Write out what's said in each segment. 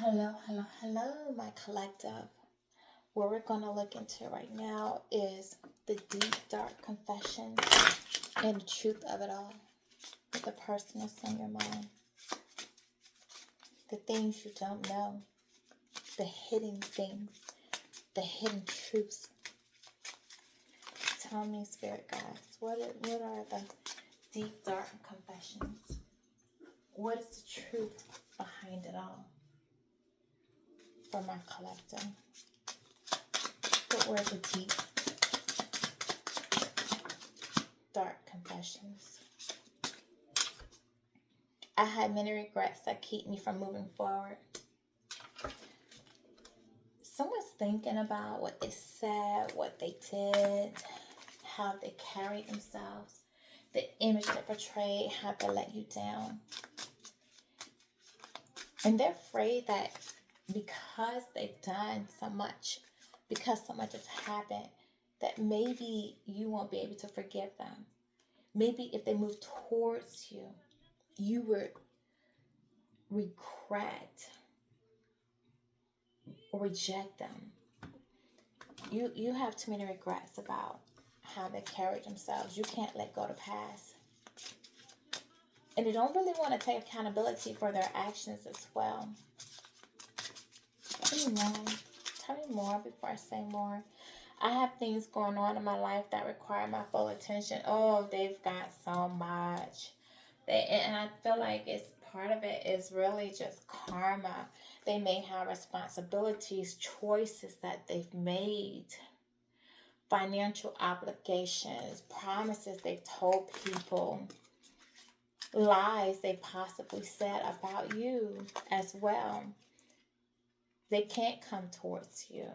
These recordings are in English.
Hello, hello, hello, my collective. What we're going to look into right now is the deep, dark confessions and the truth of it all. The person that's on your mind, the things you don't know, the hidden things, the hidden truths. Tell me, Spirit guides, what are the deep, dark confessions? What is the truth behind it all? For my collective. What were the deep, dark confessions? I had many regrets that keep me from moving forward. Someone's thinking about what they said, what they did, how they carried themselves, the image they portrayed, how they let you down. And they're afraid that because they've done so much, because so much has happened, that maybe you won't be able to forgive them. Maybe if they move towards you, you would regret or reject them. You have too many regrets about how they carried themselves. You can't let go of the past. And they don't really want to take accountability for their actions as well. Tell me more before I say more. I have things going on in my life that require my full attention. Oh, they've got so much. And I feel like it's part of it is really just karma. They may have responsibilities, choices that they've made, financial obligations, promises they've told people, lies they possibly said about you as well. They can't come towards you.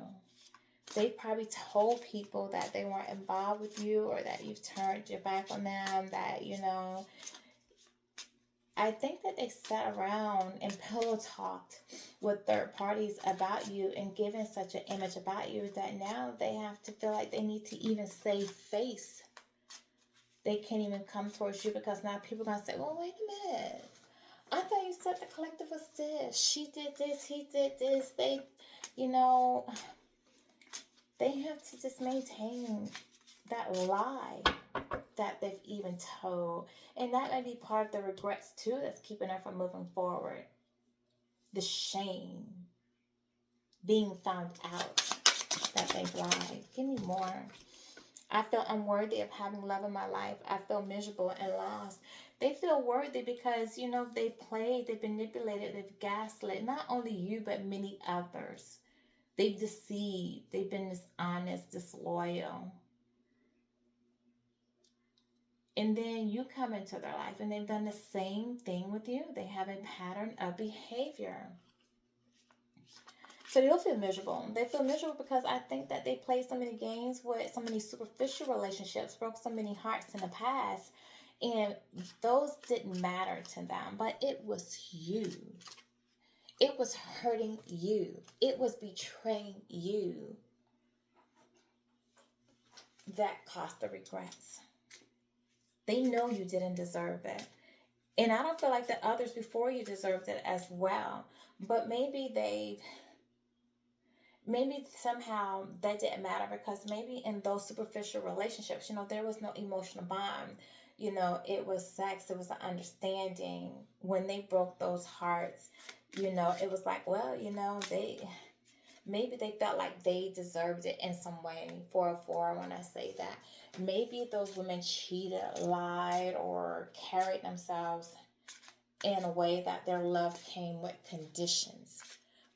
They probably told people that they weren't involved with you or that you've turned your back on them, that, I think that they sat around and pillow talked with third parties about you and given such an image about you that now they have to feel like they need to even save face. They can't even come towards you because now people are going to say, well, wait a minute. I thought you said the collective was this. She did this. He did this. They have to just maintain that lie that they've even told. And that may be part of the regrets too that's keeping them from moving forward. The shame. Being found out that they've lied. Give me more. I feel unworthy of having love in my life. I feel miserable and lost. They feel worthy because, they played, they manipulated, they've gaslit not only you, but many others. They've deceived, they've been dishonest, disloyal. And then you come into their life and they've done the same thing with you. They have a pattern of behavior. So they'll feel miserable. They feel miserable because I think that they played so many games with so many superficial relationships, broke so many hearts in the past, and those didn't matter to them. But it was you. It was hurting you. It was betraying you that caused the regrets. They know you didn't deserve it. And I don't feel like the others before you deserved it as well. But maybe somehow that didn't matter because maybe in those superficial relationships, there was no emotional bond. It was sex, it was an understanding. When they broke those hearts, it was like, well, maybe they felt like they deserved it in some way. 404, when I say that. Maybe those women cheated, lied, or carried themselves in a way that their love came with conditions.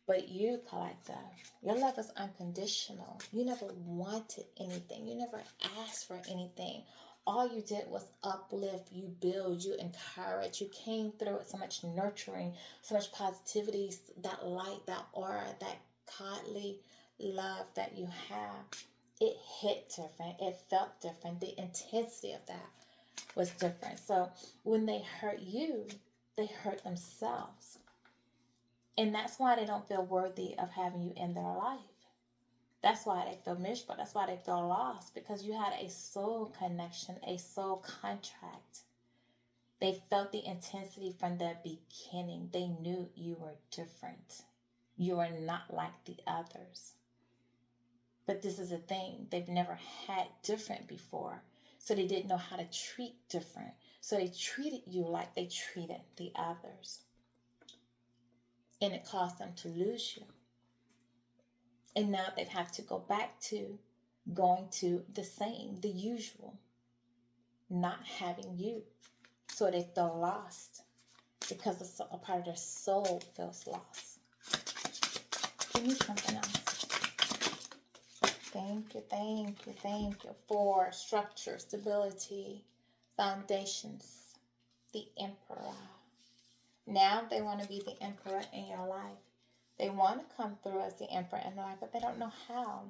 But you, collective, your love is unconditional. You never wanted anything. You never asked for anything. All you did was uplift, you build, you encourage. You came through with so much nurturing, so much positivity, that light, that aura, that godly love that you have. It hit different. It felt different. The intensity of that was different. So when they hurt you, they hurt themselves. And that's why they don't feel worthy of having you in their life. That's why they feel miserable. That's why they feel lost. Because you had a soul connection, a soul contract. They felt the intensity from the beginning. They knew you were different. You are not like the others. But this is a thing. They've never had different before. So they didn't know how to treat different. So they treated you like they treated the others. And it caused them to lose you. And now they have to go back to going to the same, the usual, not having you. So they feel lost because a part of their soul feels lost. Give me something else. Thank you for structure, stability, foundations, the emperor. Now they want to be the emperor in your life. They want to come through as the emperor in their life, but they don't know how.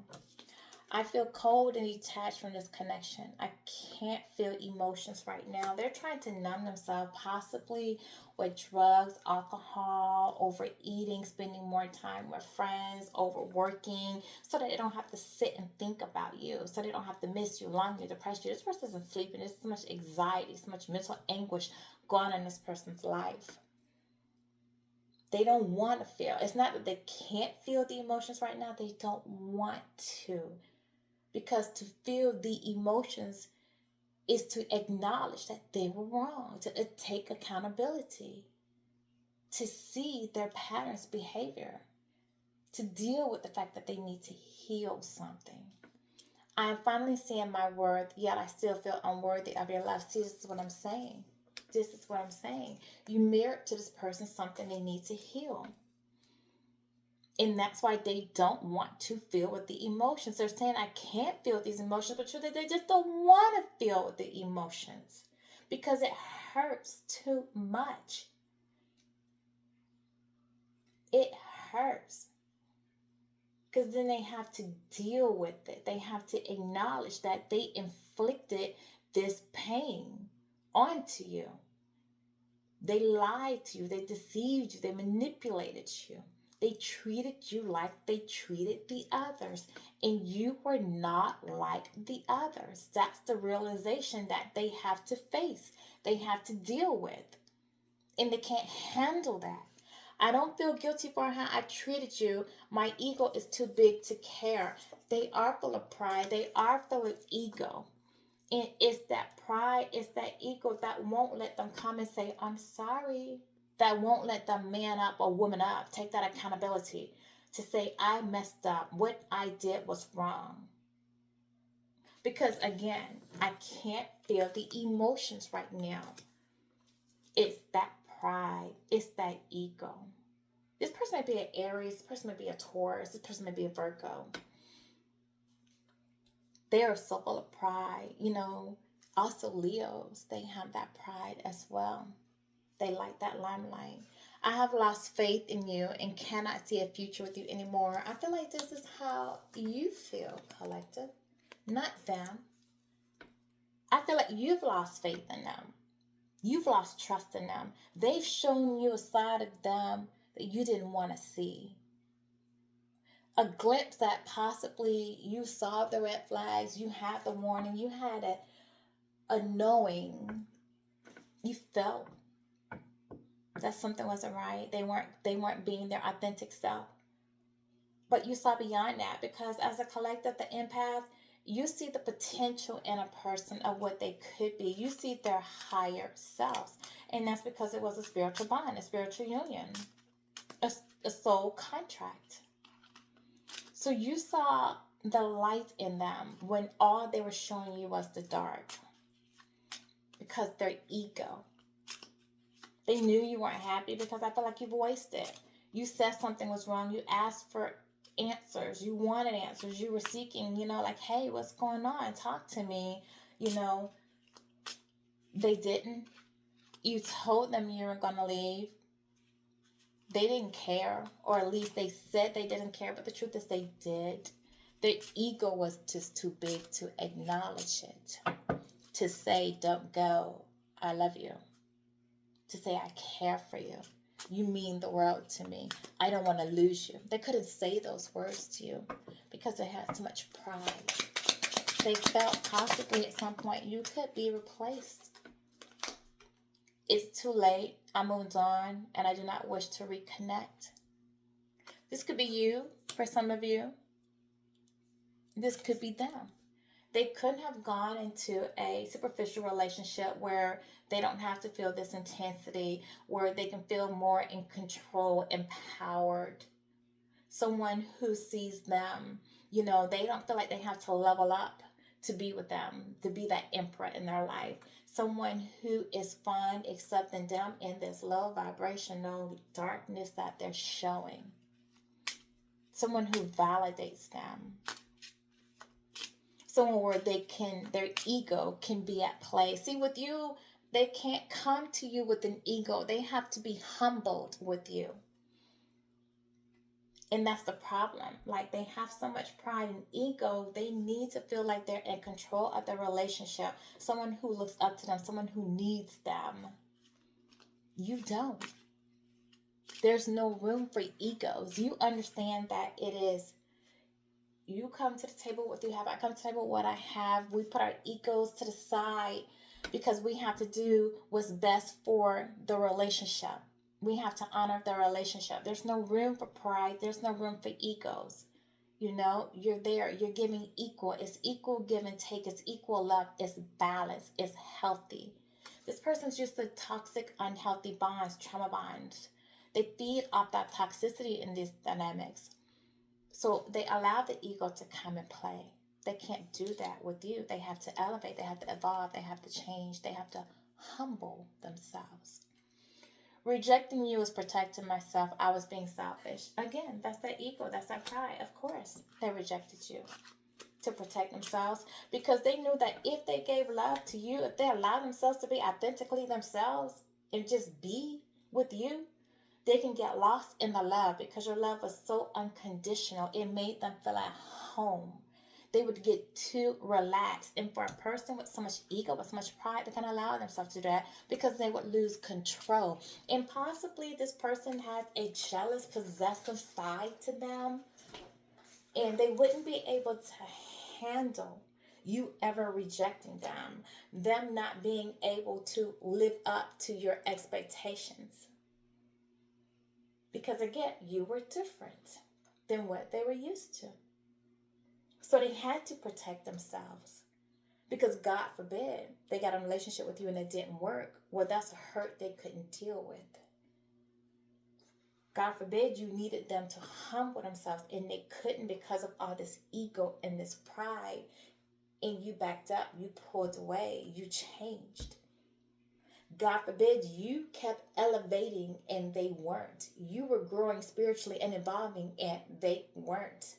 I feel cold and detached from this connection. I can't feel emotions right now. They're trying to numb themselves, possibly with drugs, alcohol, overeating, spending more time with friends, overworking, so that they don't have to sit and think about you, so they don't have to miss you, long you, depress you. This person isn't sleeping. There's so much anxiety, so much mental anguish going on in this person's life. They don't want to feel. It's not that they can't feel the emotions right now. They don't want to. Because to feel the emotions is to acknowledge that they were wrong, to take accountability, to see their patterns behavior, to deal with the fact that they need to heal something. I am finally seeing my worth, yet I still feel unworthy of your love. See, this is what I'm saying. This is what I'm saying. You mirror to this person something they need to heal. And that's why they don't want to feel with the emotions. They're saying, I can't feel these emotions, but truly they just don't want to feel with the emotions because it hurts too much. It hurts. Because then they have to deal with it. They have to acknowledge that they inflicted this pain onto you. They lied to you. They deceived you. They manipulated you. They treated you like they treated the others. And you were not like the others. That's the realization that they have to face. They have to deal with. And they can't handle that. I don't feel guilty for how I treated you. My ego is too big to care. They are full of pride. They are full of ego. And it's that pride, it's that ego that won't let them come and say, I'm sorry. That won't let them man up or woman up. Take that accountability to say, I messed up. What I did was wrong. Because again, I can't feel the emotions right now. It's that pride. It's that ego. This person might be an Aries. This person might be a Taurus. This person might be a Virgo. They are so full of pride. You know, also Leos, they have that pride as well. They like that limelight. I have lost faith in you and cannot see a future with you anymore. I feel like this is how you feel, collective, not them. I feel like you've lost faith in them. You've lost trust in them. They've shown you a side of them that you didn't want to see. A glimpse that possibly you saw the red flags, you had the warning, you had a knowing, you felt that something wasn't right. They weren't being their authentic self. But you saw beyond that because as a collective, the empath, you see the potential in a person of what they could be. You see their higher selves. And that's because it was a spiritual bond, a spiritual union, a soul contract. So you saw the light in them when all they were showing you was the dark. Because their ego. They knew you weren't happy because I feel like you voiced it. You said something was wrong. You asked for answers. You wanted answers. You were seeking, like, hey, what's going on? Talk to me. They didn't. You told them you were going to leave. They didn't care, or at least they said they didn't care, but the truth is they did. Their ego was just too big to acknowledge it. To say, don't go. I love you. To say, I care for you. You mean the world to me. I don't want to lose you. They couldn't say those words to you because they had so much pride. They felt possibly at some point you could be replaced. It's too late. I moved on and I do not wish to reconnect. This could be you for some of you. This could be them. They couldn't have gone into a superficial relationship where they don't have to feel this intensity, where they can feel more in control, empowered. Someone who sees them, they don't feel like they have to level up to be with them, to be that imprint in their life. Someone who is fine accepting them in this low vibrational darkness that they're showing. Someone who validates them. Someone where their ego can be at play. See, with you, they can't come to you with an ego. They have to be humbled with you. And that's the problem. Like, they have so much pride and ego, they need to feel like they're in control of their relationship. Someone who looks up to them, someone who needs them. You don't. There's no room for egos. You understand that it is, you come to the table with what you have, I come to the table with what I have. We put our egos to the side because we have to do what's best for the relationship. We have to honor the relationship. There's no room for pride. There's no room for egos. You're there. You're giving equal. It's equal give and take. It's equal love. It's balance. It's healthy. This person's used to toxic, unhealthy bonds, trauma bonds. They feed off that toxicity in these dynamics. So they allow the ego to come and play. They can't do that with you. They have to elevate. They have to evolve. They have to change. They have to humble themselves. Rejecting you is protecting myself. I was being selfish. Again, that's that ego. That's that pride. Of course, they rejected you to protect themselves because they knew that if they gave love to you, if they allowed themselves to be authentically themselves and just be with you, they can get lost in the love because your love was so unconditional. It made them feel at home. They would get too relaxed. And for a person with so much ego, with so much pride, they can allow themselves to do that because they would lose control. And possibly this person has a jealous, possessive side to them. And they wouldn't be able to handle you ever rejecting them not being able to live up to your expectations. Because again, you were different than what they were used to. So they had to protect themselves. Because God forbid they got a relationship with you and it didn't work. Well, that's a hurt they couldn't deal with. God forbid you needed them to humble themselves and they couldn't because of all this ego and this pride. And you backed up, you pulled away, you changed. God forbid you kept elevating and they weren't. You were growing spiritually and evolving and they weren't.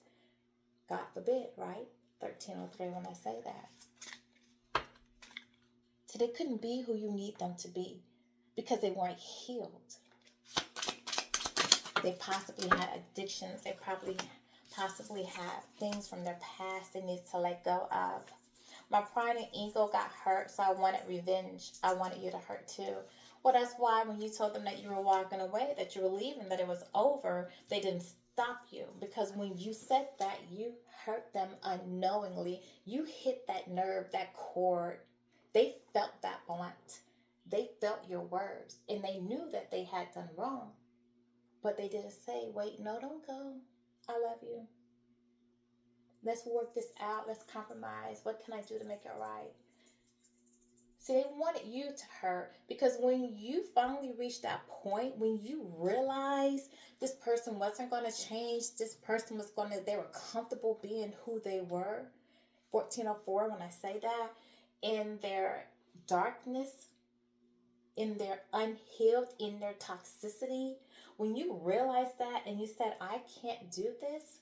God forbid, right? 1303 when I say that. So they couldn't be who you need them to be because they weren't healed. They possibly had addictions. They possibly had things from their past they needed to let go of. My pride and ego got hurt, so I wanted revenge. I wanted you to hurt too. Well, that's why when you told them that you were walking away, that you were leaving, that it was over, they didn't stop you. Because when you said that, you hurt them unknowingly. You hit that nerve, that chord. They felt that blunt. They felt your words, and they knew that they had done wrong. But they didn't say, wait, no, don't go. I love you. Let's work this out. Let's compromise. What can I do to make it right? See, they wanted you to hurt because when you finally reached that point, when you realized this person wasn't going to change, this person was they were comfortable being who they were. 1404, when I say that, in their darkness, in their unhealed, in their toxicity, when you realized that and you said, I can't do this,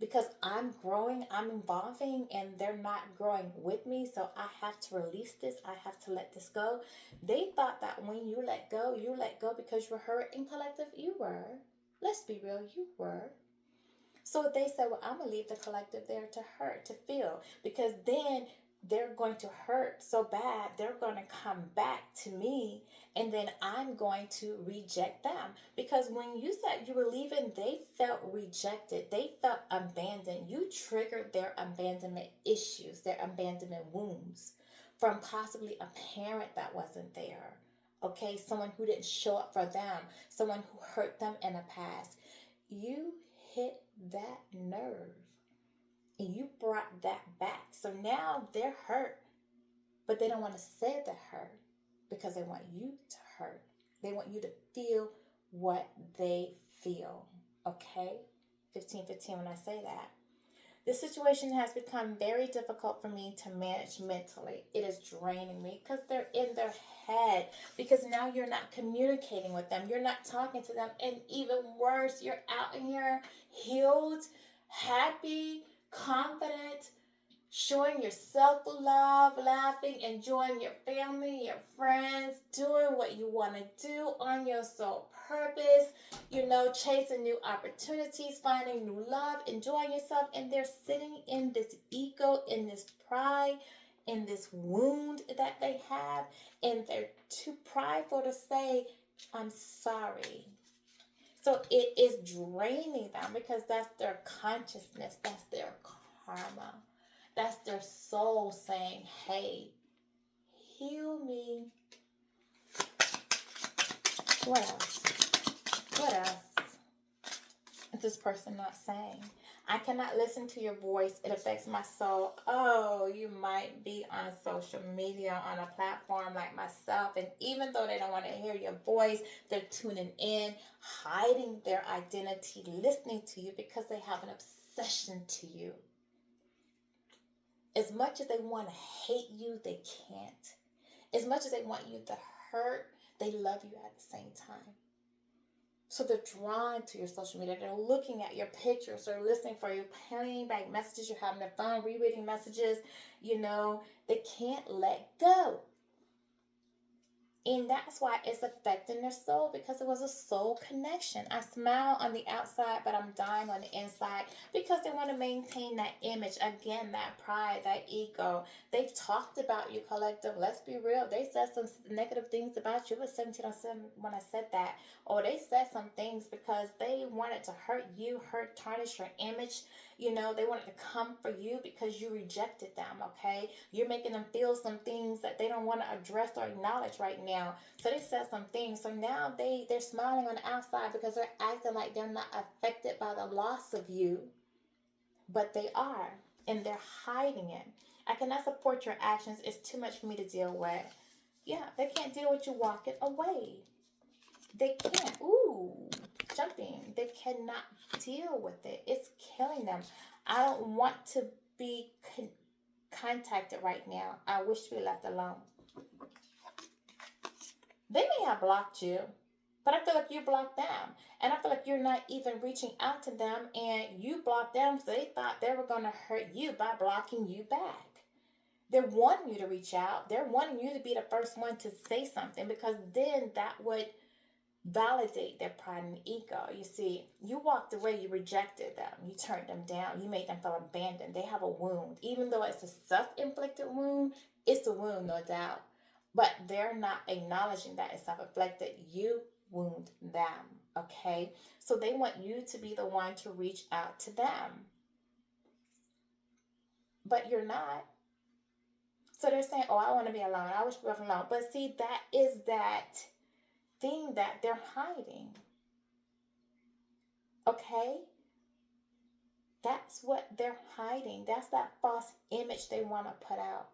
because I'm growing, I'm evolving, and they're not growing with me, so I have to release this, I have to let this go. They thought that when you let go because you were hurt. In collective, you were. Let's be real, you were. So they said, well, I'm going to leave the collective there to hurt, to feel, because then they're going to hurt so bad, they're going to come back to me, and then I'm going to reject them. Because when you said you were leaving, they felt rejected. They felt abandoned. You triggered their abandonment issues, their abandonment wounds from possibly a parent that wasn't there. Okay, someone who didn't show up for them, someone who hurt them in the past. You hit that nerve and you brought that back. So now they're hurt, but they don't want to say the hurt because they want you to hurt. They want you to feel what they feel. Okay? 15:15 when I say that. This situation has become very difficult for me to manage mentally. It is draining me because they're in their head. Because now you're not communicating with them. You're not talking to them. And even worse, you're out here healed, happy, confident, showing your self love, laughing, enjoying your family, your friends, doing what you want to do on your sole purpose, chasing new opportunities, finding new love, enjoying yourself. And they're sitting in this ego, in this pride, in this wound that they have. And they're too prideful to say, I'm sorry. So it is draining them because that's their consciousness, that's their karma. That's their soul saying, hey, heal me. What else? What else is this person not saying? I cannot listen to your voice. It affects my soul. Oh, you might be on social media, on a platform like myself, and even though they don't want to hear your voice, they're tuning in, hiding their identity, listening to you because they have an obsession to you. As much as they want to hate you, they can't. As much as they want you to hurt, they love you at the same time. So they're drawn to your social media. They're looking at your pictures. They're listening for you, playing back messages. You're having their phone, rereading messages. They can't let go. And that's why it's affecting their soul, because it was a soul connection. I smile on the outside, but I'm dying on the inside because they want to maintain that image. Again, that pride, that ego. They've talked about you, collective. Let's be real. They said some negative things about you. It was 1707 when I said that. Or they said some things because they wanted to hurt you, tarnish your image. They wanted to come for you because you rejected them, okay? You're making them feel some things that they don't want to address or acknowledge right now. So they said some things. So now they're smiling on the outside because they're acting like they're not affected by the loss of you. But they are, and they're hiding it. I cannot support your actions. It's too much for me to deal with. Yeah, they can't deal with you walking away. They can't. Ooh, jumping. They cannot deal with it. It's killing them. I don't want to be contacted right now. I wish to be left alone. They may have blocked you, but I feel like you blocked them. And I feel like you're not even reaching out to them, and you blocked them so they thought they were going to hurt you by blocking you back. They're wanting you to reach out. They're wanting you to be the first one to say something, because then that would validate their pride and ego. You see, you walked away, you rejected them, you turned them down, you made them feel abandoned. They have a wound. Even though it's a self-inflicted wound, it's a wound, no doubt. But they're not acknowledging that it's self-inflicted. You wound them, okay? So they want you to be the one to reach out to them. But you're not. So they're saying, oh, I want to be alone. I wish we were alone. But see, that is that thing that they're hiding. Okay? That's what they're hiding. That's that false image they want to put out.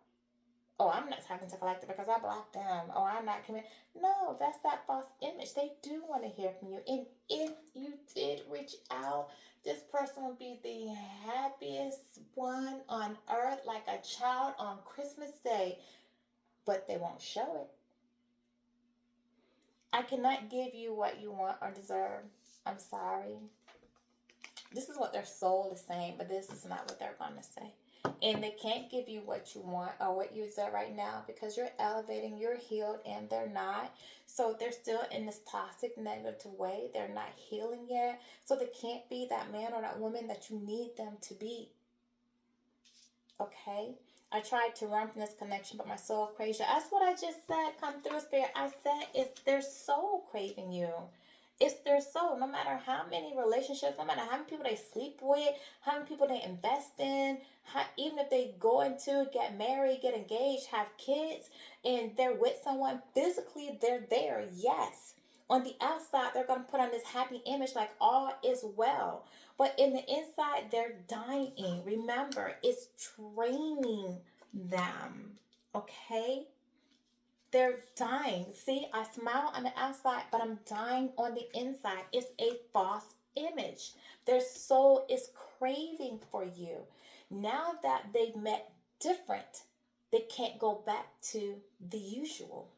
Oh, I'm not talking to collective because I blocked them. Oh, I'm not committed. No, that's that false image. They do want to hear from you. And if you did reach out, this person will be the happiest one on earth, like a child on Christmas Day. But they won't show it. I cannot give you what you want or deserve. I'm sorry. This is what their soul is saying, but this is not what they're going to say. And they can't give you what you want or what you deserve right now because you're elevating, you're healed, and they're not. So they're still in this toxic, negative way. They're not healing yet. So they can't be that man or that woman that you need them to be. Okay? I tried to run from this connection, but my soul craves you. That's what I just said. Come through, Spirit. I said it's their soul craving you. It's their soul. No matter how many relationships, no matter how many people they sleep with, how many people they invest in, even if they go into, get married, get engaged, have kids, and they're with someone, physically they're there, yes. On the outside, they're going to put on this happy image like all is well. But in the inside, they're dying. Remember, it's draining them. Okay? They're dying. See, I smile on the outside, but I'm dying on the inside. It's a false image. Their soul is craving for you. Now that they've met different, they can't go back to the usual.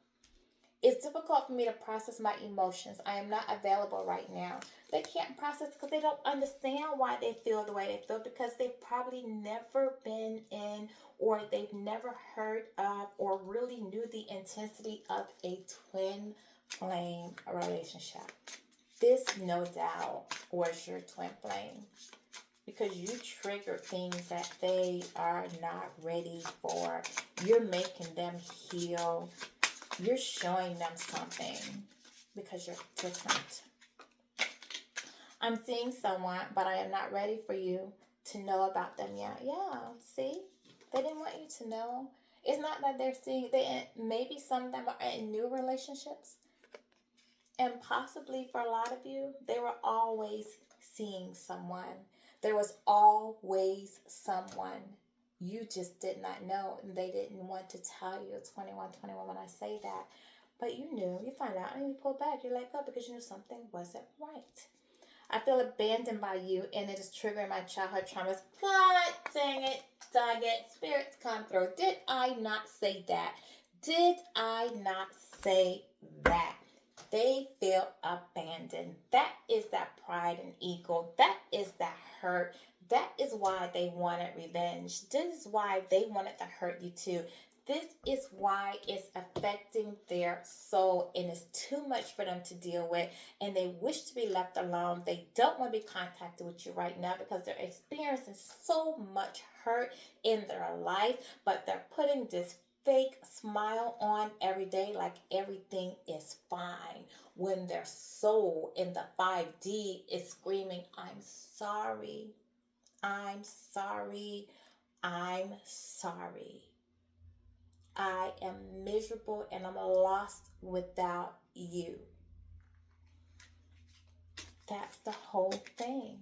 It's difficult for me to process my emotions. I am not available right now. They can't process because they don't understand why they feel the way they feel, because they've probably never been in, or they've never heard of, or really knew the intensity of a twin flame relationship. This, no doubt, was your twin flame, because you trigger things that they are not ready for. You're making them heal. You're showing them something because you're different. I'm seeing someone, but I am not ready for you to know about them yet. Yeah, see? They didn't want you to know. It's not that they're seeing, maybe some of them are in new relationships. And possibly for a lot of you, they were always seeing someone. There was always someone. You just did not know, and they didn't want to tell you. 21 when I say that. But you knew. You find out, and you pull back. You let go because you knew something wasn't right. I feel abandoned by you, and it is triggering my childhood traumas. God dang it, dang it. Spirits come through. Did I not say that? Did I not say that? They feel abandoned. That is that pride and ego. That is that hurt. That is why they wanted revenge. This is why they wanted to hurt you too. This is why it's affecting their soul, and it's too much for them to deal with, and they wish to be left alone. They don't want to be contacted with you right now because they're experiencing so much hurt in their life, but they're putting this fake smile on every day like everything is fine, when their soul in the 5D is screaming, I'm sorry, I'm sorry, I'm sorry. I am miserable and I'm lost without you. That's the whole thing.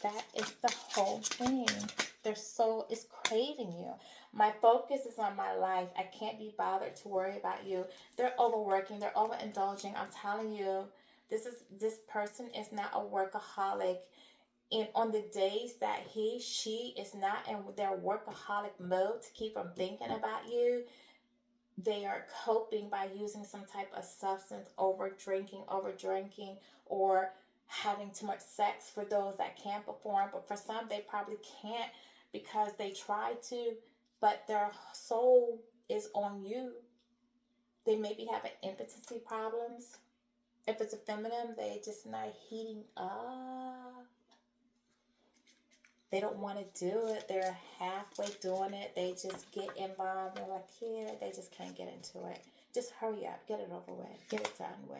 That is the whole thing. Their soul is craving you. My focus is on my life. I can't be bothered to worry about you. They're overworking. They're overindulging. I'm telling you, this person is not a workaholic. And on the days that she is not in their workaholic mode to keep from thinking about you, they are coping by using some type of substance, over drinking, or having too much sex for those that can perform. But for some, they probably can't because they try to, but their soul is on you. They maybe have impotency problems. If it's a feminine, they just not heating up. They don't want to do it. They're halfway doing it. They just get involved. They're like, yeah, they just can't get into it. Just hurry up. Get it over with. Get it done with.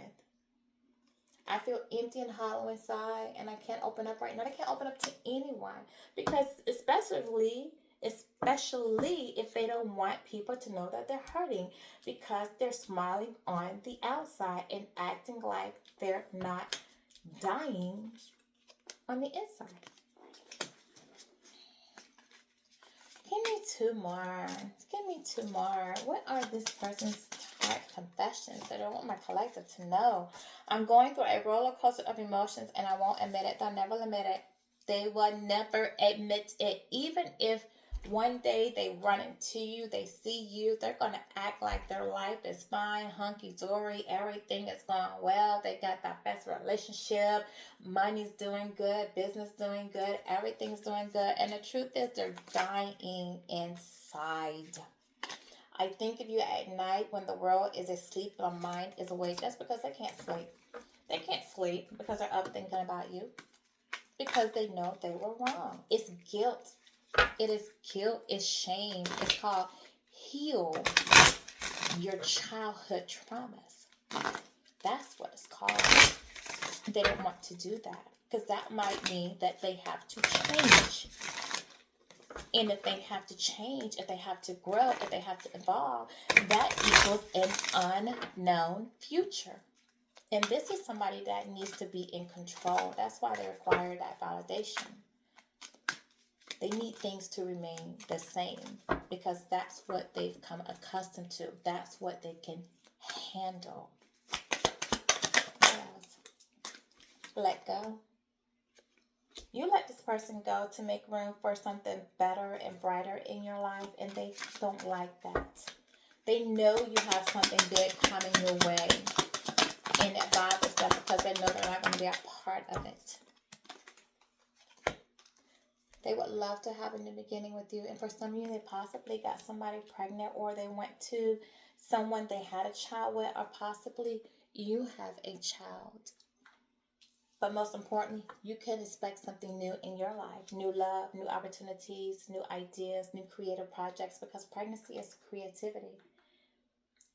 I feel empty and hollow inside, and I can't open up right now. I can't open up to anyone because especially if they don't want people to know that they're hurting, because they're smiling on the outside and acting like they're not dying on the inside. Give me two more. Give me two more. What are this person's heart confessions that I want my collective to know? I'm going through a roller coaster of emotions and I won't admit it. They'll never admit it. They will never admit it. Even if one day they run into you, they see you, they're going to act like their life is fine, hunky-dory, everything is going well. They got that best relationship, money's doing good, business doing good, everything's doing good. And the truth is they're dying inside. I think of you at night when the world is asleep and the mind is awake. That's because they can't sleep. They can't sleep because they're up thinking about you. Because they know they were wrong. It's guilt. It is guilt. It's shame. It's called heal your childhood traumas. That's what it's called. They don't want to do that because that might mean that they have to change. And if they have to change, if they have to grow, if they have to evolve, that equals an unknown future. And this is somebody that needs to be in control. That's why they require that validation. They need things to remain the same because that's what they've come accustomed to. That's what they can handle. Yes. Let go. You let this person go to make room for something better and brighter in your life, and they don't like that. They know you have something good coming your way, and it bothers them because they know they're not going to be a part of it. They would love to have a new beginning with you, and for some of you, they possibly got somebody pregnant, or they went to someone they had a child with, or possibly you have a child. But most importantly, you can expect something new in your life. New love, new opportunities, new ideas, new creative projects, because pregnancy is creativity.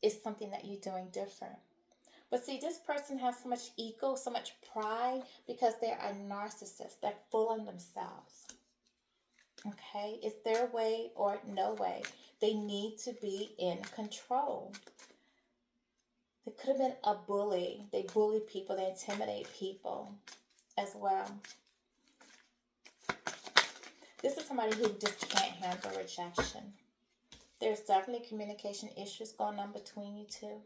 It's something that you're doing different. But see, this person has so much ego, so much pride, because they're a narcissist. They're full of themselves. Okay? It's their way or no way. They need to be in control. They could have been a bully. They bully people. They intimidate people as well. This is somebody who just can't handle rejection. There's definitely communication issues going on between you two.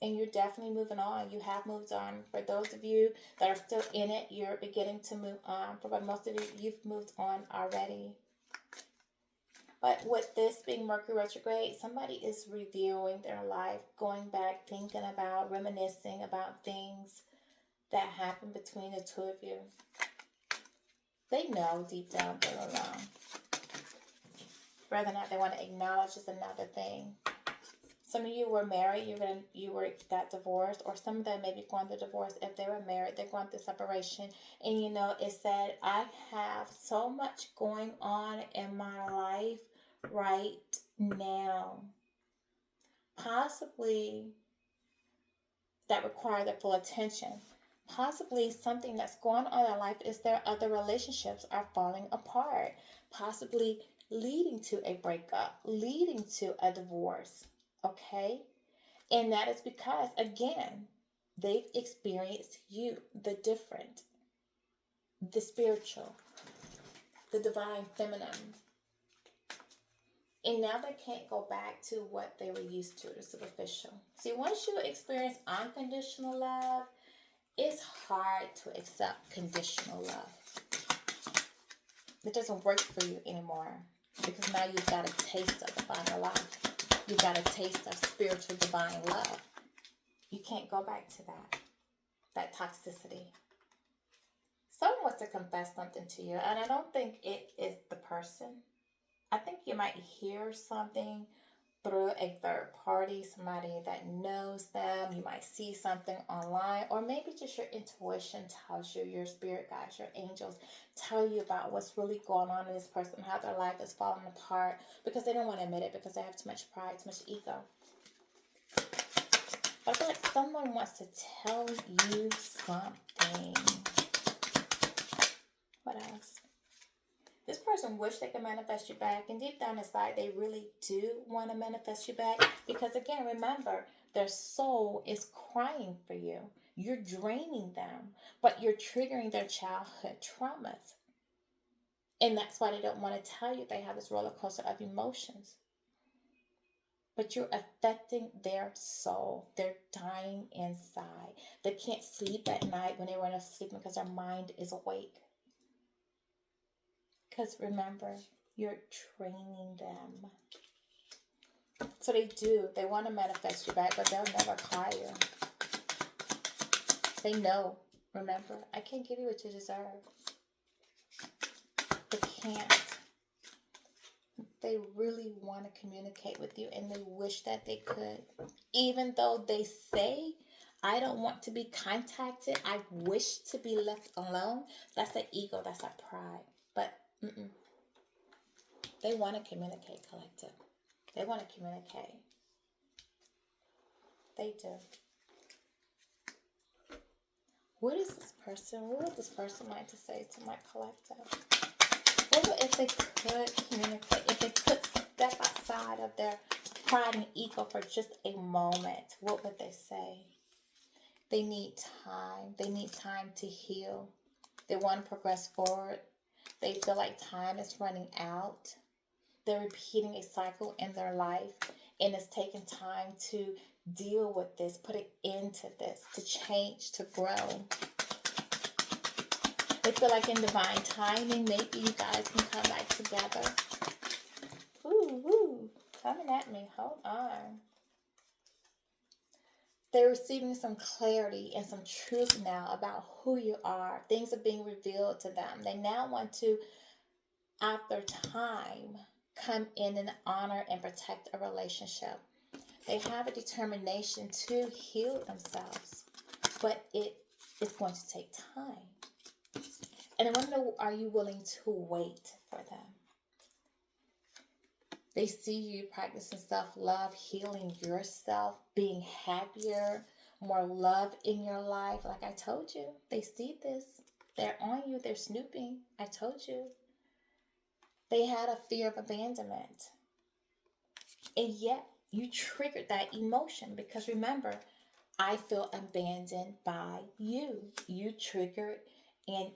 And you're definitely moving on. You have moved on. For those of you that are still in it, you're beginning to move on. For most of you, you've moved on already. But with this being Mercury retrograde, somebody is reviewing their life, going back, thinking about, reminiscing about things that happened between the two of you. They know deep down they were wrong. Whether or not they want to acknowledge is another thing. Some of you were married, got divorced, or some of them may be going through divorce. If they were married, they're going through separation. And you know, it said, I have so much going on in my life right now. Possibly that require their full attention. Possibly something that's going on in their life is their other relationships are falling apart. Possibly leading to a breakup, leading to a divorce. Okay? And that is because, again, they've experienced you, the different, the spiritual, the divine feminine. And now they can't go back to what they were used to, the superficial. See, once you experience unconditional love, it's hard to accept conditional love. It doesn't work for you anymore because now you've got a taste of the final life. You've got a taste of spiritual divine love. You can't go back to that toxicity. Someone wants to confess something to you, and I don't think it is the person. I think you might hear something through a third party, somebody that knows them. You might see something online, or maybe just your intuition tells you, your spirit guides, your angels tell you about what's really going on in this person, how their life is falling apart, because they don't want to admit it because they have too much pride, too much ego. But I feel like someone wants to tell you something. What else? This person wishes they could manifest you back, and deep down inside, they really do want to manifest you back because, again, remember, their soul is crying for you. You're draining them, but you're triggering their childhood traumas. And that's why they don't want to tell you they have this roller coaster of emotions. But you're affecting their soul. They're dying inside. They can't sleep at night when they want to sleep because their mind is awake. Because remember, you're training them. So they want to manifest you back, but they'll never call you. They know, remember, I can't give you what you deserve. They can't. They really want to communicate with you, and they wish that they could. Even though they say, I don't want to be contacted, I wish to be left alone. That's an ego, that's a pride. But they want to communicate, collective. They want to communicate. They do. What would this person like to say to my collective? if they could communicate, if they could step outside of their pride and ego for just a moment, what would they say? They need time. They need time to heal. They want to progress forward. They feel like time is running out. They're repeating a cycle in their life, and it's taking time to deal with this, put it into this, to change, to grow. They feel like in divine timing, maybe you guys can come back together. Ooh, coming at me. Hold on. They're receiving some clarity and some truth now about who you are. Things are being revealed to them. They now want to, after time, come in and honor and protect a relationship. They have a determination to heal themselves, but it is going to take time. And I want to know, are you willing to wait for them? They see you practicing self-love, healing yourself, being happier, more love in your life. Like I told you, they see this. They're on you. They're snooping. I told you. They had a fear of abandonment. And yet, you triggered that emotion because remember, I feel abandoned by you. You triggered, and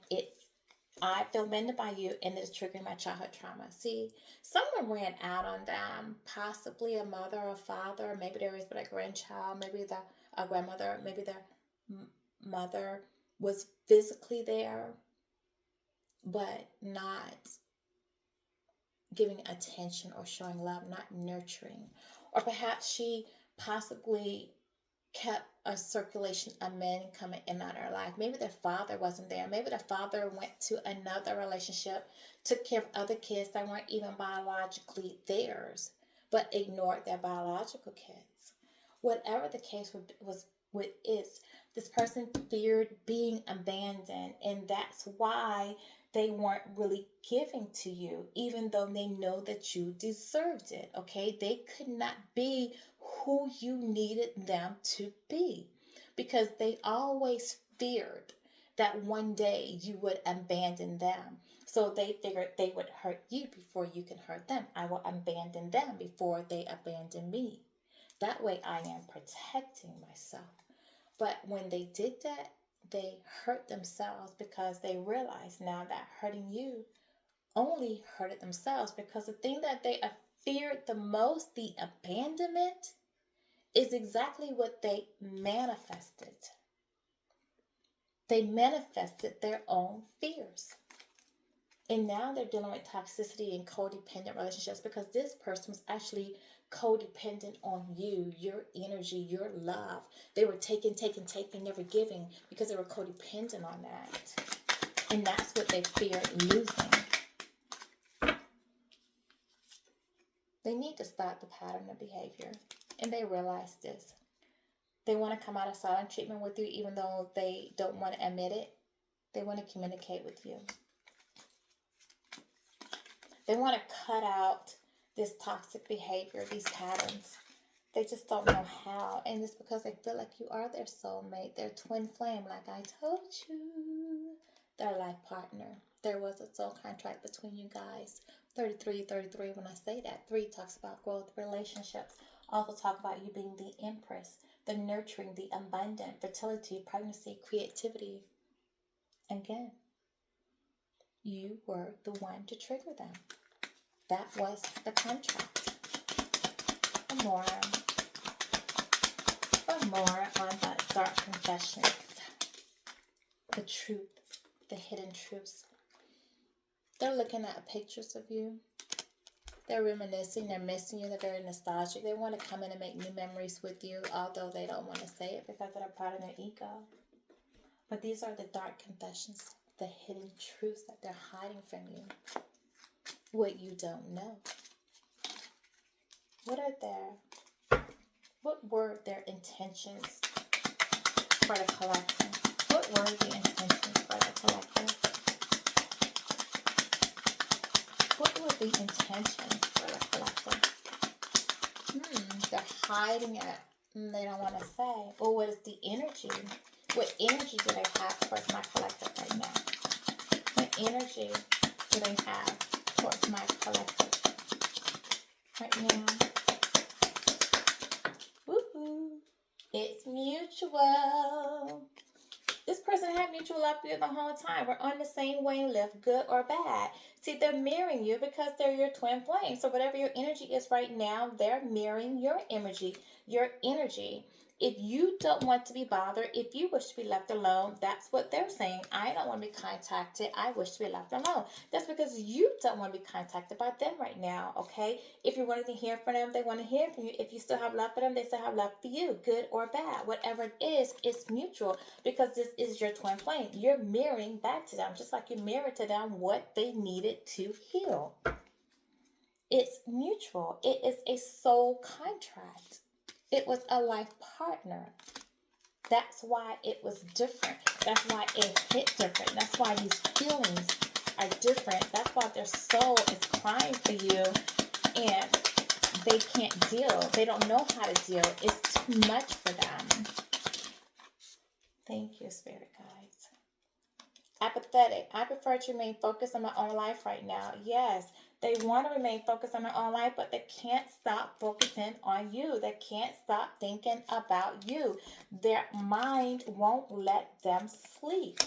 I feel abandoned by you, and it's triggering my childhood trauma. See, someone ran out on them, possibly a mother or father, maybe there was a grandchild, maybe a grandmother, maybe their mother was physically there, but not giving attention or showing love, not nurturing. Or perhaps she possibly kept a circulation of men coming in and out of her life. Maybe their father wasn't there. Maybe the father went to another relationship, took care of other kids that weren't even biologically theirs, but ignored their biological kids. Whatever the case is, this person feared being abandoned, and that's why they weren't really giving to you, even though they know that you deserved it, okay? They could not be who you needed them to be because they always feared that one day you would abandon them. So they figured they would hurt you before you can hurt them. I will abandon them before they abandon me. That way I am protecting myself. But when they did that, they hurt themselves because they realized now that hurting you only hurted themselves, because the thing that they feared the most, the abandonment, is exactly what they manifested. They manifested their own fears. And now they're dealing with toxicity and codependent relationships because this person was actually codependent on you, your energy, your love. They were taking, never giving because they were codependent on that. And that's what they feared losing. They need to stop the pattern of behavior. And they realize this. They want to come out of silent treatment with you even though they don't want to admit it. They want to communicate with you. They want to cut out this toxic behavior, these patterns. They just don't know how. And it's because they feel like you are their soulmate, their twin flame, like I told you. Their life partner. There was a soul contract between you guys. 33, when I say that. 3 talks about growth, relationships. Also talk about you being the empress, the nurturing, the abundant, fertility, pregnancy, creativity. Again, you were the one to trigger them. That was the contract. For more on the dark confessions, the truth, the hidden truths. They're looking at pictures of you. They're reminiscing. They're missing you. They're very nostalgic. They want to come in and make new memories with you, although they don't want to say it because they're part of their ego. But these are the dark confessions, the hidden truths that they're hiding from you. What you don't know. What were their intentions for the collector? What were the intentions for the collector? What were the intentions for the collector? They're hiding it. They don't want to say. Or what is the energy? What energy do they have towards my collector right now? What energy do they have towards my collective right now. Woohoo! It's mutual. This person had mutual love for you the whole time. We're on the same wavelength, good or bad. See, they're mirroring you because they're your twin flame. So whatever your energy is right now, they're mirroring your energy. Your energy. If you don't want to be bothered, if you wish to be left alone, that's what they're saying. I don't want to be contacted. I wish to be left alone. That's because you don't want to be contacted by them right now, okay? If you want to hear from them, they want to hear from you. If you still have love for them, they still have love for you, good or bad. Whatever it is, it's mutual because this is your twin flame. You're mirroring back to them, just like you mirrored to them what they needed to heal. It's mutual. It is a soul contract. It was a life partner. That's why it was different. That's why it hit different. That's why these feelings are different. That's why their soul is crying for you and they can't deal. They don't know how to deal. It's too much for them. Thank you, Spirit Guides. Apathetic. I prefer to remain focused on my own life right now. Yes. They want to remain focused on their own life, but they can't stop focusing on you. They can't stop thinking about you. Their mind won't let them sleep.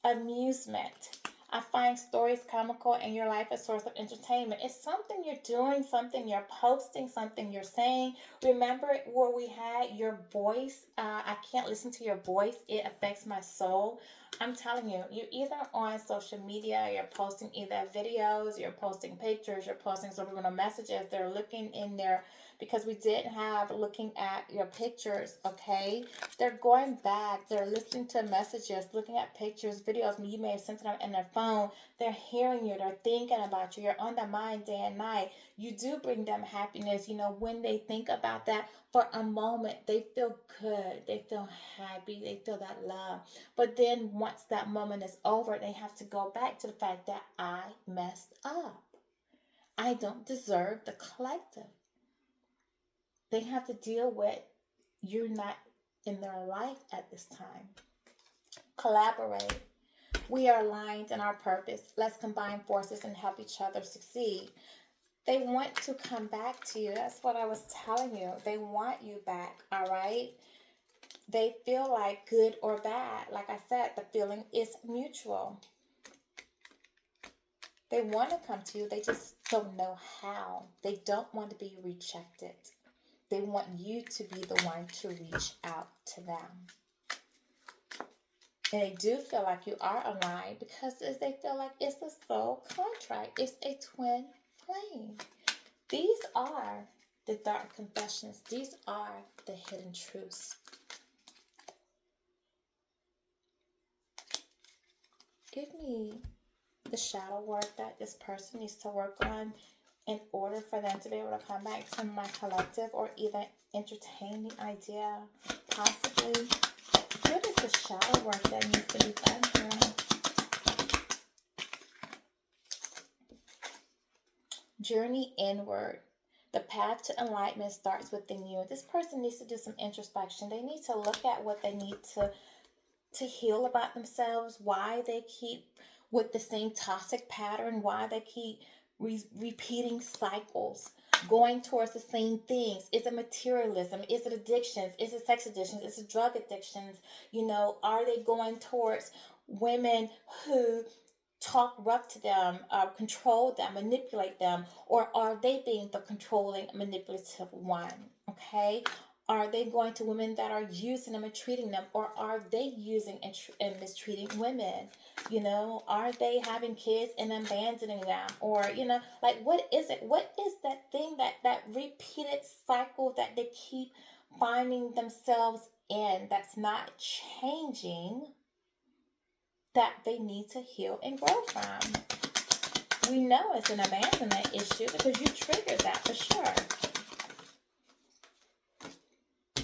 Amusement. I find stories comical in your life a source of entertainment. It's something you're doing, something you're posting, something you're saying. Remember where we had your voice? I can't listen to your voice. It affects my soul. I'm telling you, you're either on social media, you're posting either videos, you're posting pictures, you're posting subliminal messages. They're looking in there because we didn't have looking at your pictures, okay? They're going back. They're listening to messages, looking at pictures, videos you may have sent them in their phone. They're hearing you. They're thinking about you. You're on their mind day and night. You do bring them happiness. You know, when they think about that for a moment, they feel good. They feel happy. They feel that love. But then once that moment is over, they have to go back to the fact that I messed up. I don't deserve the collective. They have to deal with you're not in their life at this time. Collaborate. We are aligned in our purpose. Let's combine forces and help each other succeed. They want to come back to you. That's what I was telling you. They want you back, all right? They feel like good or bad. Like I said, the feeling is mutual. They want to come to you. They just don't know how. They don't want to be rejected. They want you to be the one to reach out to them. And they do feel like you are aligned because they feel like it's a soul contract. It's a twin flame. These are the dark confessions. These are the hidden truths. Give me the shadow work that this person needs to work on in order for them to be able to come back to my collective or even entertain the idea, possibly. What is the shadow work that needs to be done here? Journey inward. The path to enlightenment starts within you. This person needs to do some introspection. They need to look at what they need to heal about themselves, why they keep with the same toxic pattern, why they keep repeating cycles, going towards the same things. Is it materialism? Is it addictions? Is it sex addictions? Is it drug addictions? You know, are they going towards women who talk rough to them, control them, manipulate them, or are they being the controlling, manipulative one? Okay? Are they going to women that are using them and treating them, or are they using and mistreating women? You know, are they having kids and abandoning them? Or, you know, like what is it? What is that thing, that repeated cycle that they keep finding themselves in that's not changing, that they need to heal and grow from? We know it's an abandonment issue because you triggered that for sure.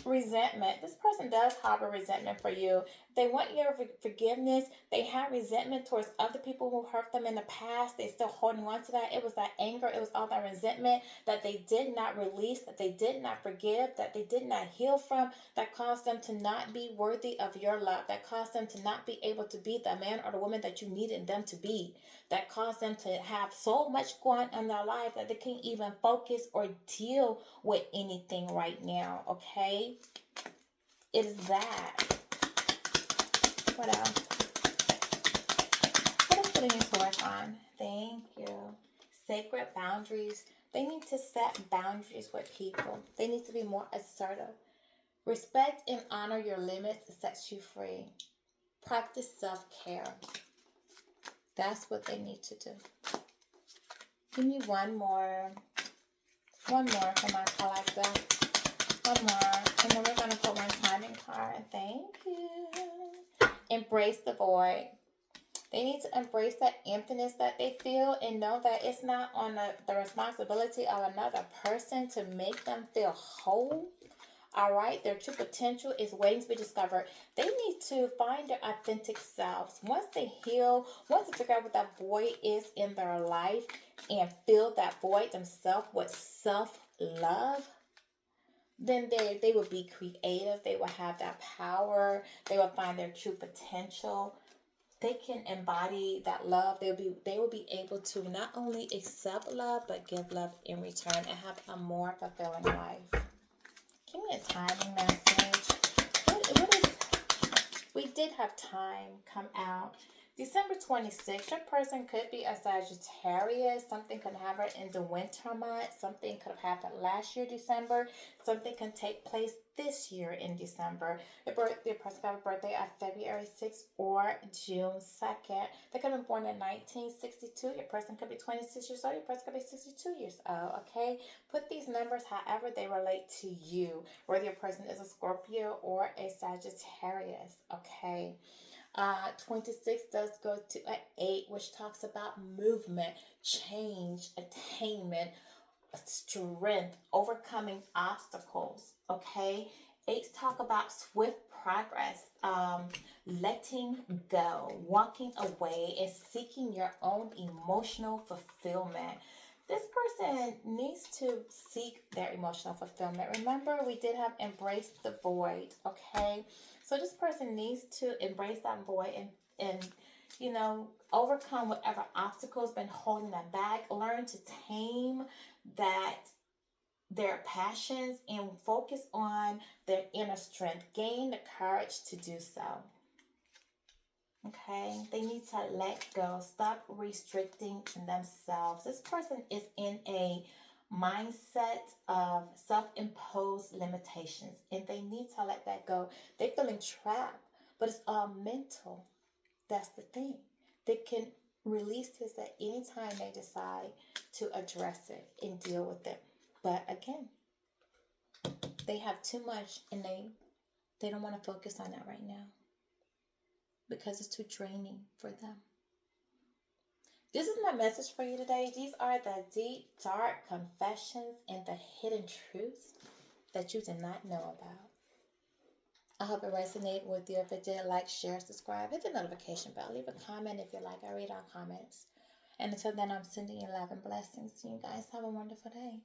Resentment. This person does harbor resentment for you. They want your forgiveness. They have resentment towards other people who hurt them in the past. They're still holding on to that. It was that anger. It was all that resentment that they did not release, that they did not forgive, that they did not heal from, that caused them to not be worthy of your love, that caused them to not be able to be the man or the woman that you needed them to be, that caused them to have so much going on in their life that they can't even focus or deal with anything right now, okay? It is that. What else? What else do they need to work on? Thank you. Sacred boundaries. They need to set boundaries with people. They need to be more assertive. Respect and honor your limits sets you free. Practice self-care. That's what they need to do. Give me one more. One more for my collector. One more. And then we're going to put one timing card. Thank you. Embrace the void. They need to embrace that emptiness that they feel and know that it's not on the responsibility of another person to make them feel whole. All right, their true potential is waiting to be discovered. They need to find their authentic selves. Once they heal, once they figure out what that void is in their life and fill that void themselves with self-love, then they will be creative. They will have that power. They will find their true potential. They can embody that love. They will be able to not only accept love but give love in return and have a more fulfilling life. Give me a timing message. What is? We did have time come out. December 26th, your person could be a Sagittarius. Something could happen in the winter months. Something could have happened last year, December. Something can take place this year in December. Your person could have a birthday on February 6th or June 2nd. They could have been born in 1962. Your person could be 26 years old. Your person could be 62 years old, okay? Put these numbers however they relate to you, whether your person is a Scorpio or a Sagittarius, okay? 26 does go to an 8, which talks about movement, change, attainment, strength, overcoming obstacles, okay? 8s talk about swift progress, letting go, walking away, and seeking your own emotional fulfillment. This person needs to seek their emotional fulfillment. Remember, we did have embrace the void, okay? So this person needs to embrace that void and overcome whatever obstacles been holding them back. Learn to tame their passions and focus on their inner strength. Gain the courage to do so. Okay, they need to let go. Stop restricting themselves. This person is in a mindset of self-imposed limitations and they need to let that go. They're feeling trapped, but it's all mental. That's the thing. They can release this at any time they decide to address it and deal with it. But again, they have too much and they don't want to focus on that right now because it's too draining for them. This is my message for you today. These are the deep, dark confessions and the hidden truths that you did not know about. I hope it resonated with you. If it did, like, share, subscribe, hit the notification bell. Leave a comment if you like. I read all comments. And until then, I'm sending you love and blessings to you guys. Have a wonderful day.